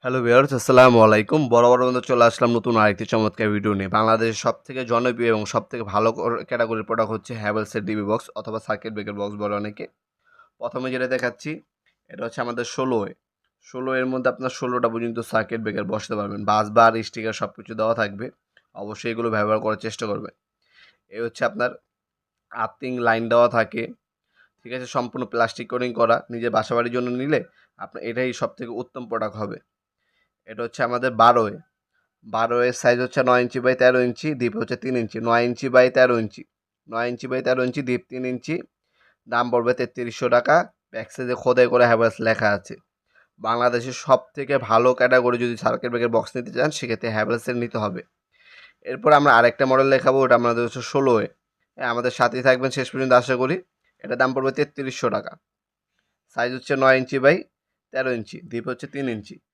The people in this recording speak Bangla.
হ্যালো ভিউয়ার্স, আসসালামু আলাইকুম। বরাবর মতো চলে আসলাম নতুন আরেকটি চমৎকার ভিডিও নিয়ে। বাংলাদেশের সবথেকে জনপ্রিয় এবং সবথেকে ভালো ক্যাটাগরির প্রোডাক্ট হচ্ছে হ্যাভেলসের ডিবি বক্স অথবা সার্কিট ব্রেকার বক্স বলে অনেকে। প্রথমে যেটা দেখাচ্ছি, এটা হচ্ছে আমাদের ১৬ এর মধ্যে আপনার ১৬টা পর্যন্ত সার্কিট ব্রেকার বসাতে পারবেন। বাস বার স্টিকার সব কিছু দেওয়া থাকবে। অবশ্যই এগুলো ব্যবহার করার চেষ্টা করবেন। এই হচ্ছে আপনার আর্থিং লাইন দেওয়া থাকে, ঠিক আছে? সম্পূর্ণ প্লাস্টিক কোটিং করা। নিজের বাসাবাড়ির জন্য নিলে আপনার এটাই সবথেকে উত্তম প্রোডাক্ট হবে। এটা হচ্ছে আমাদের ১২ এর সাইজ হচ্ছে ৯ ইঞ্চি বাই ১৩ ইঞ্চি, ডিপ হচ্ছে ৩ inch. ৯ inch by ১৩ inch, ৯ inch by ১৩ inch, deep ৩ inch. দাম পড়বে ৩৩০০ টাকা। ব্যাক সাইডে খোদাই করে হ্যাভেলস লেখা আছে। বাংলাদেশের সবথেকে ভালো ক্যাটাগরি যদি সার্কিট ব্রেকার বক্স নিতে চান, সেক্ষেত্রে হ্যাভেলসের নিতে হবে। এরপর আমরা আরেকটা মডেল দেখাবো, ওটা আমাদের হচ্ছে ১৬ এ। আমাদের সাথেই থাকবেন শেষ পর্যন্ত আশা করি। এটার দাম পড়বে ৩৩০০ টাকা। সাইজ হচ্ছে ৯ ইঞ্চি বাই ১৩ ইঞ্চি, ডিপ হচ্ছে ৩ ইঞ্চি।